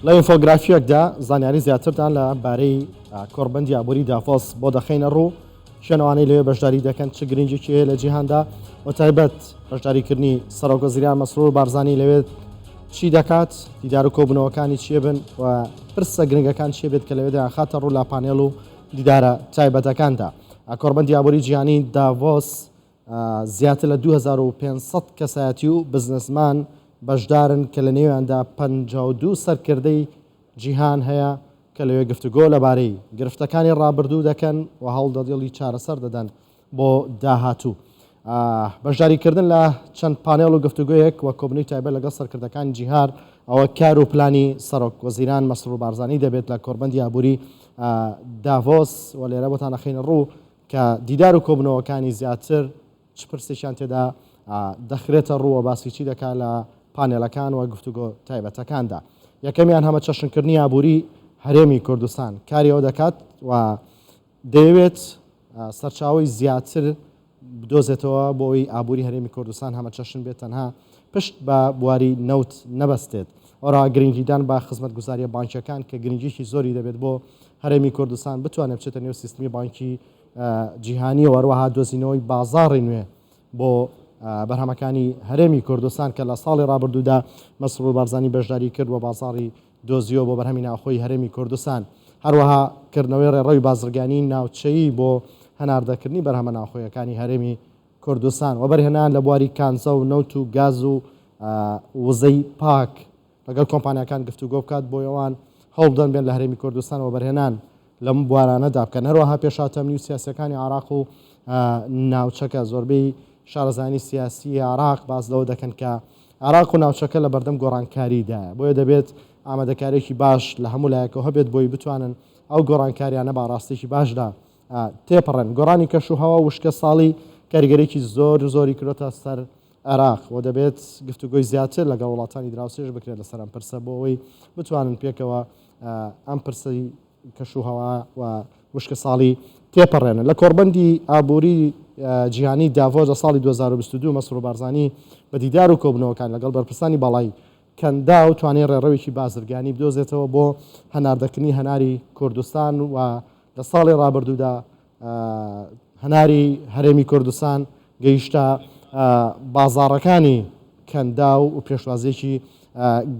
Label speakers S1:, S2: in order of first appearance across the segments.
S1: لە ئینفۆگرافیەکدا زانیاری زیاترتان لە بارەی کۆڕبەندی ئابووری دافۆس بۆ دەخینە ڕوو شوێنەوانەی لەوێ بەشداری دەکەن چ گرنگێکی هەیە لە جیهاندا و تایبەت بەشداریکردنی سەرۆکوەزیریان مەسرور بارزانی لەوێت چی دەکات دیدار و کۆبوونەوەکانی چیە بن و پرسە گرنگەکان چیە بێت کە لەوێدا خاتە ڕوو لا پانێڵ و دیدارە تایبەتەکاندا. کۆڕبەندی ئابووری جیهانی دافۆس زیاتر لە 2500 کەسایەتی و بزنسمان بەشدارن کە لە نێویاندا 52 سەرکردەی جیهان هەیە کە لەوێ گفتوگۆ لەبارەی گرفتەکانی ڕابردوو دەکەن و هەوڵدەدڵی چارەسەر دەدەن بۆ داهاتوو. بەشداریکردن لە چەند پانێڵ و گفتوگویەک وە کۆبنەوەی تایبەت لەگەڵ سەرکردەکانی جیهان ئەوە کار و پلانی سەرۆکوەزیران مەسرور بارزانی دەبێت لە کۆڕبەندی ئابووری دافۆس و لێرە بۆتان نەخینە ڕوو کە دیدار و کۆبنەوەکانی زیاتر چ پرسێکیان تێدا دەخرێتە ڕووە باسی چی دەکات لە پانێلەکان و گفتوگۆ تایبەتەکاندا. یەکەمیان هەمە چەشنکردنی ئابووری هەرێمی کوردستان کاری ئەوە دەکات و دەیەوێت سەرچاوی زیاتر بدۆزێتەوە بۆی ئابووری هەرێمی کوردستان هەمە چەشن بێت تەنها پشت بە بواری نەوت نەبەستێت. ئەوڕا گرنگیدان بە خزمەتگوزاریە بانکیەکان کە گرنگیشی زۆری دەبێت بۆ هەرێمی کوردستان بتوانێت بچێتە نێو سیستمی بانکی جیهانی و هەروەها دۆزینەوەی بازاڕی نوێ بۆ بەرهەمەکانی هەرێمی کوردستان کە لە ساڵی ڕابردوودا مەسرور بارزانی بەشداری کرد و بازاڕی دۆزیەوە بۆ بەرهەمی ناوخۆی هەرێمی کوردستان. هەروەها کردنەوەی ڕێڕەوی بازرگانی ناوچەیی بۆ هەناردەکردنی بەرهەمە ناوخۆیەکانی هەرێمی کوردستان و بەرهێنان لە بواری کانزە و نەوت و گاز و وزەی پاک لەگەڵ کۆمپانیەکان گفتوگۆ بکات بۆ ئەوان هەوڵدەن بێن لە هەرێمی کوردستان و بەرهێنان لەم بوارانەدا بکەن. هەروەها پێشاتەمنی و سیاسەکانی عێراق و ناوچەکە زۆربەی شارەزانی سیاسی عێراق باز لەوە دەکەن کە عێراق و ناوچەکە لە بەردەم گۆڕانکاریدایە بۆیە دەبێت ئامادەکاریێکی باش لە هەموو لایەکەوە هەبێت بۆی بتوانن ئەو گۆڕانکاریانە باڕاستێکی باشدا تێپەڕێن. گۆڕانی کەش و هەوا وشکە ساڵی کاریگەرێکی زۆری کردۆتە سەر عێراق و دەبێت گفتوگۆی زیاتر لەگەڵ وڵاتانی دراوسێش بکرێت لەسەر ئەم پرسە بۆ ئەوەی بتوانن پێکەوە ئەم پرسەی کەش و هەوا و وشکە ساڵی تێپەڕێنن. لە کۆڕبەندی ئابووری جیهانی دافۆس لە ساڵی 2022 مەسرور بارزانی بە دیدار و کۆبنەوەکان لەگەڵ بەرپرسانی باڵای کەندا و توانێت ڕێڕەوێکی بازرگانی بدۆزێتەوە بۆ هەناردەکردنی هەناری کوردستان و لە ساڵی ڕابردوودا هەناری هەرێمی کوردستان گەیشتە بازاڕەکانی کەندا و پێشوازێکی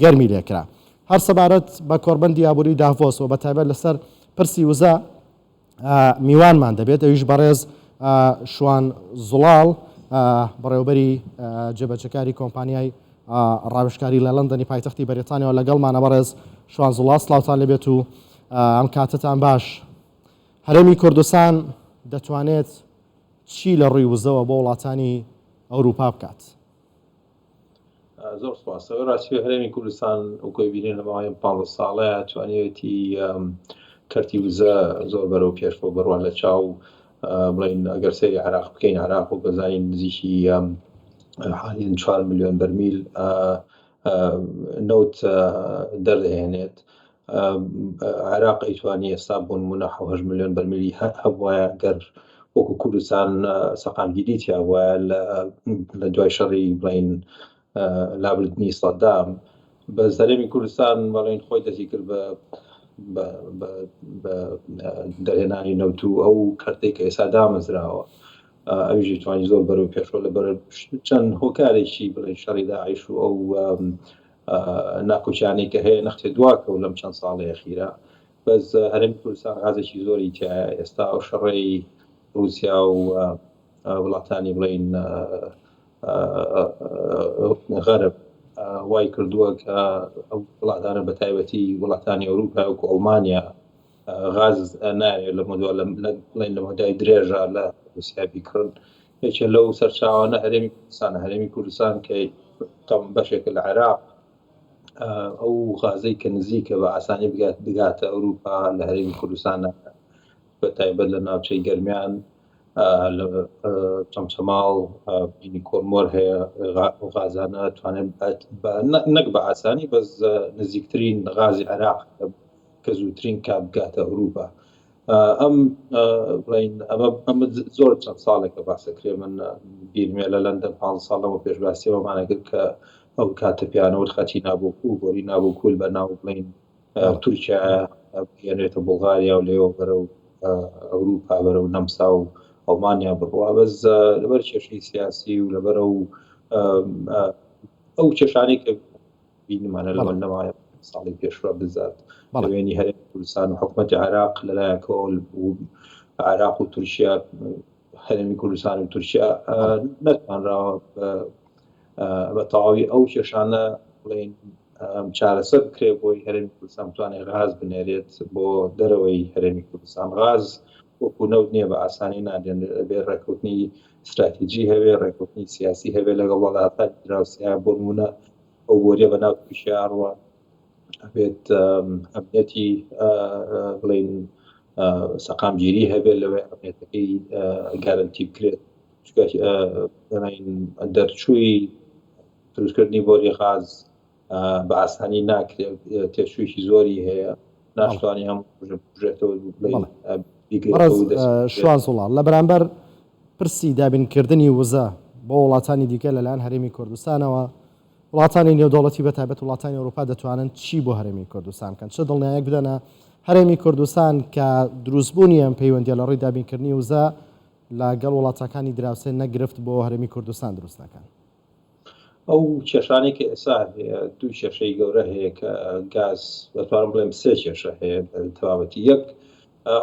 S1: گەرمی لێکرا. هەر سەبارەت بە کۆڕبەندی ئابووری دافۆس و بە تایبەت لەسەر پرسی وزە میوانمان دەبێت ئەویش بەڕێز شوان زوڵاڵ بەڕێوەبەری جێبەجەکاری کۆمپانیای ڕاوێژکاری لە لەندەنی پایتەختی بەریتانیەوە لەگەڵمانە. بەڕێز شوان زوڵاڵ سڵاوتان لەبێت و ئەم کاتتان باش. هەرێمی کوردستان دەتوانێت چی لە ڕووی وزەوە بۆ وڵاتانی ئەوروپا بکات؟
S2: زۆر سپاس. ڕاستی هەرێمی کوردستان وەکوی بینێن لە ماوەی 15 ساڵەیە توانێتی کەرتی وزە زۆر بەرەو پێشەوە بڕوان لە چاو بڵین ئەگەر سەیری عێراق بکەین عێراق و بەزانین نزیکی حالیان 4 ملیۆن بەرمیل نەوت دەردەهێنێت. عێراق ئەیتوانی ئێستا بۆ نمونە 7 ملیۆن بەرمیلی هەبوایە گەر وەکو کوردستان سەقامگیری تیا وایە لە دوای شەڕی بڵین لابردنی سەدام بە هەرێمی کوردستان بەڵێن خۆی دەستی کرد بە دەرهێنانی نەوت و ئەو کەرتەی کە ئێستا دامەزراوە ئەویژی توانی زۆر بەرەو پێشەوە لەبەر چەند هۆکارێکی بڵێن شەڕی داعیش و ئەو ناکۆچیانەی کە هەیە نەختێ دواکە و لەم چەند ساڵی ئەخیرە. بەس هەرێمی کوردستان غازێکی زۆری تایە. ئێستا ئەو شەڕەی رووسیا و وڵاتانی بڵین غەرب وای کردووە کە ئەو وڵاتانە بە تایبەتی وڵاتانی ئەوروپا وەکو ئەڵمانیا غاز نایێت لە مەدای درێژە لە رووسیا بیکڕن. یەکێ لەو سەرچاوانە هەرێمی کوردستان کە بەشێکە لە عێراق ئەو غازەی کە نزیکە بە ئاسانی بگاتە ئەوروپا لە هەرێمی کوردستانە بە تایبەت لە ناوچەی گەرمیان لە چەمچەماڵ بینی کۆرمۆر هەیە غازانە توانێت نەک بە ئاسانی بەس نزیکترین غازی عێراق کە زووترین کات بگاتە ئەوروپا. ئەمە زۆر چەند ساڵێکە باسەکرێ. من بیرمێ لە لەندەن 5 ساڵەوە پێشباسیەوەمانەگرت کە ئەو کاتە پیانەوە خەچی نابۆکو بۆری نابووکول بە ناو بڵین
S1: بەڵێ
S2: تورکیا بگەێنێتە بڵغاریا و لێەوە بەرە و ئەوروپا بەرە و نەمسا و ئەڵمانیا بڕوا بەس لەبەر کێشەی سیاسی و لەبەرە و ئەو کێشانەی کە بینمانە لەوە نەمایە ساڵی پێشوە بزات لەوێنی هەرێمی کوردستان و حکوومەتی عێراق لەلایەکەوە عێراق و تورکیا هەرێمی کوردستان و تورکیا نەتوانراوە بە تەواوی ئەو کێشانە بڵێن چارەسەر بکرێ بۆی هەرێمی کوردستان بتوانێت غاز بنێرێت بۆ دەرەوەی هەرێمی کوردستان. غاز وەکو نەوت نییە بە ئاسانی نادێن بێ ڕێکوتنی استراتیژی هەبێ ڕێکوتنی سیاسی هەبێ لەگەڵ وڵاتانی دراوسیا بۆ نمونە ئەو بۆریە بە ناو تورکیاڕوە بێت ئەمنیەتی بڵێن سەقامگیری هەبێت لەوێ ئەمنیەتەکەی گارنتی بکرێت دەرچووی دروستکردنی بۆری غاز بە ئاسانی ناکرێت تێشویشی زۆری هەیە ناشتوانی هەم
S1: شوان سوڵان لە بەرامبەر پرسی دابینکردنی وزە بۆ وڵاتانی دیکە لەلایەن هەرێمی کوردستانەوە وڵاتانی نێودەوڵەتی بەتایبەت وڵاتانی ئەوروپا دەتوانن چی بۆ هەرێمی کوردستان بکەن چه دڵنیایەک بدەنە هەرێمی کوردستان کە دروستبوونی ئەم پەیوەندیە لە ڕووی دابینکردنی وزە لەگەڵ وڵاتەکانی دراوسێ نەگرفت بۆ هەرێمی کوردستان دروست نەکەن.
S2: ئەو کێشانەی کە ئێستا دوو کێشەی گەورە هەیە کە گاز دەتوانم بڵێم سێ کێشە هەیە تەواوەتی. یەک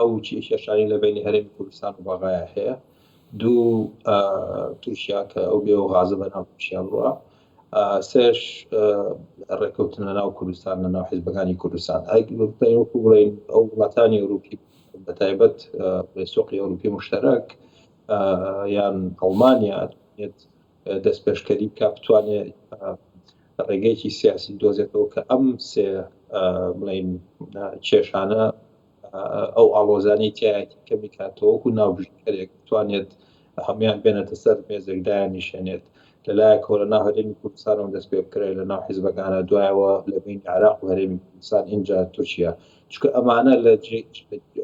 S2: ئەو کێشانی لە بینی هەرێمی کوردستان و باغایە هەیە، دوو تورکیا کە ئەو بێ و غازە بە ناو تورکیا بڕوە، سێش ڕێکەوتن لە ناو کوردستان لە ناو حیزبەکانی کوردستان. وەکو بڵێن ئەو وڵاتانی ئەوروپی بەتایبەت سۆقی ئەوروپی مشتەرەک یان ئەڵمانیا دەست پێشکەری بکە بتوانێت ڕێگەیەکی سیاسی دۆزێتەوە کە ئەم سێ بڵێن کێشانە ئەو ئاڵۆزانی تایەتی کەمی کاتەوە وەکو ناوبژکەرێک بتوانێت هەمیان بێنێتە سەر مێزێکدایان نیشێنێت لەلایەکەوە لە ناو هەرێمی کوردستانەوە دەست پێ بکرێت لە ناو حیزبەکانە دوایەوە لە بین عێراق و هەرێمی کوردستان اینجا تورکیا، چونکە ئەمانە لە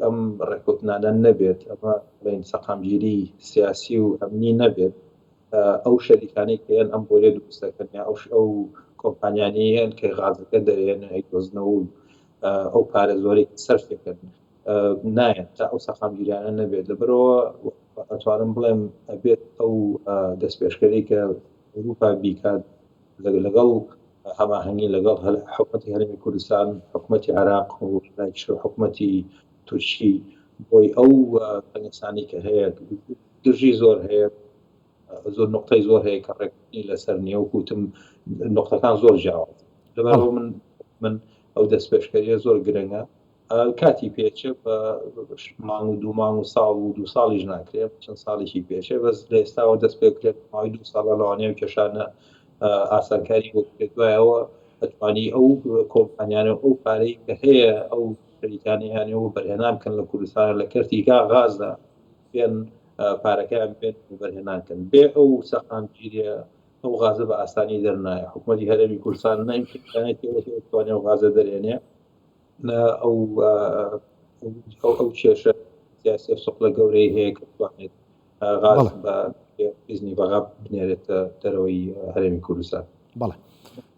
S2: ئەم ڕێکوتنانە نەبێت ئەمە بڵێن سەقامگیری سیاسی و ئەمنی نەبێت ئەو شەریکانەی کە ئەم بۆرێ دروستەکەن یا ئەو کۆمپانیانەیەن کە غازەکە دەرێن هەیدۆزنەوە و ئەو پارە زۆری سەرفێکن نایەن تا ئەو سەقامگیریانە نەبێت. لەبەرەوە ئەتوانم بڵێم ئەبێت ئەو دەست پێشکەری کە ئەوروپا بیکات لەگەڵ هەماهەنگی لەگەڵ حکوومەتی هەرێمی کوردستان، حکوومەتی عێراق و حکوومەتی تورکی بۆی ئەو پەنگستانی کە هەیە گژی زۆر هەیە، زۆر نقطەی زۆر هەیە کە ڕێکوتنی لەسەر نییە و کوتم نقطەکان زۆر جیاواز. لەبەرەوە من ئەو دەست پێشکەریە زۆر گرنگە، کاتی پێچە بە مانگ و دوو مانگ و ساڵ و دوو ساڵیش ناکرێت، چەند ساڵێکی پێچێ بەس لە ئێستاوە دەست پێ بکرێت ماوەی دوو ساڵە لەوانەیە کێشانە ئاسانکاری بۆ بکرێت دوایەوە ئەتوانی ئەو کۆمپانیانە ئەو پارەی کە هەیە ئەو شەریکانیانەوە بەرهێنان بکەن لە کوردستان لە کەرتیگا غازدا بێن پارەکەیان بێت و بەرهێنانکەن بێ ئەو سەقامگیریە ئەو غازە بە ئاسانی دەرنایە. حکوومەتی هەرێمی کوردستان نەیمکانێت ئەو غازە دەرێنێ ئەو کێشە سیاسی سوقلە گەورەی هەیە کە بتوانێت غاز بە بزنی بەغا بنێرێتە دەرەوەی هەرێمی کوردستان.
S1: بەڵێ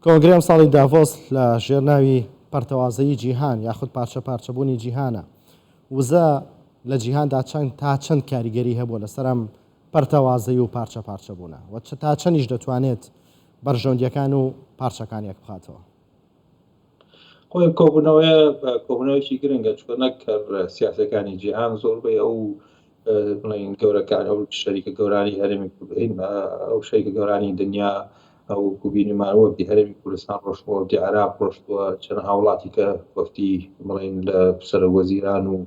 S1: کۆنگرێ ئەم ساڵی دافۆس لە ژێرناوی پەرتەوازەیی جیهان یاخود پارچە پارچەبوونی جیهانە وزە لە جیهاندا تا چەند کاریگەری هەبووە لەسەر ئەم پەرتەوازەی و پارچە پارچەبوونە و تا چەندیش دەتوانێت بەرژەوندیەکان و پارچەکانیەک بخاتەوە؟
S2: خۆی کۆبوونەوەیکی گرنگە چکە نەکرد سیاسەکانی جیهان زۆر بێ ئەو بڵین گەورەکان ئەو شەریکە گەورانی هەرێمی ئەو شەریکە گەورانی دنیا ئەو کوبینیمانەوە دی هەرێمی کوردستان ڕۆشتووە دی عێراق ڕۆشتووە چەند هاوڵاتی کە وەفتی بڵین لە سەرۆکوەزیران و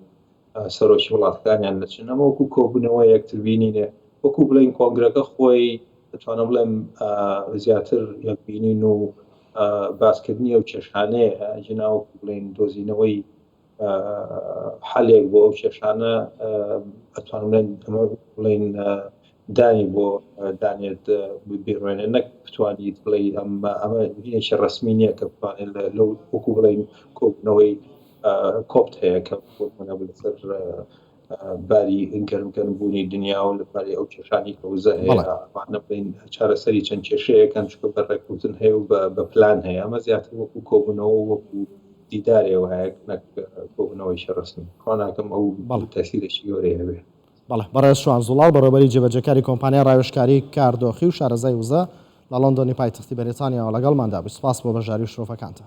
S2: سەرۆکی وڵاتەکانیان نەچن ئەمە وەکو کۆبوونەوە یەکتر بینینێ وەکو بڵین کۆنگرەکە خۆی دەتوانم بڵێم زیاتر یەکبینین و باسکردنی ئەو کێشانەیە ژناوە بڵین دۆزینەوەی حەلێک بۆ ئەو کێشانە ئەتوانم بڵین دانی بۆ دانێت بیڕوێنێ نەک بتوانیت بڵێ ئەمە هیچی ڕسمی نییە کە بتوانێت لەو وەکو بڵین کۆبوونەوەی کۆپت هەیە کە لەسەر باری گەرمکردن بوونی دنیا و لەبارەی ئەو کێشانی کە وزە هەیە بڵین چارەسەری چەند کێشەیەکەن چکە بەڕێکوتن هەیە و بە پلان هەیە ئەمە زیاتر وەکو کۆبوونەوە وەکو دیدارێەوە هەیەک نەک بۆبنەوەی شەڕسمی خۆناکەم ئەو تاسیرێکی گەورەیە هەبێ.
S1: بەڵێ بەڕێز شوان زوڵاو بەڕێوەبەری جێبەجەکاری کۆمپانیا ڕاوێژکاری کاردۆخی و شارەزای وزە لە لۆندۆنی پایتەختی بەریتانیاوە لەگەڵماندا. سوپاس بۆ بەشداری و شرۆفەکانتە.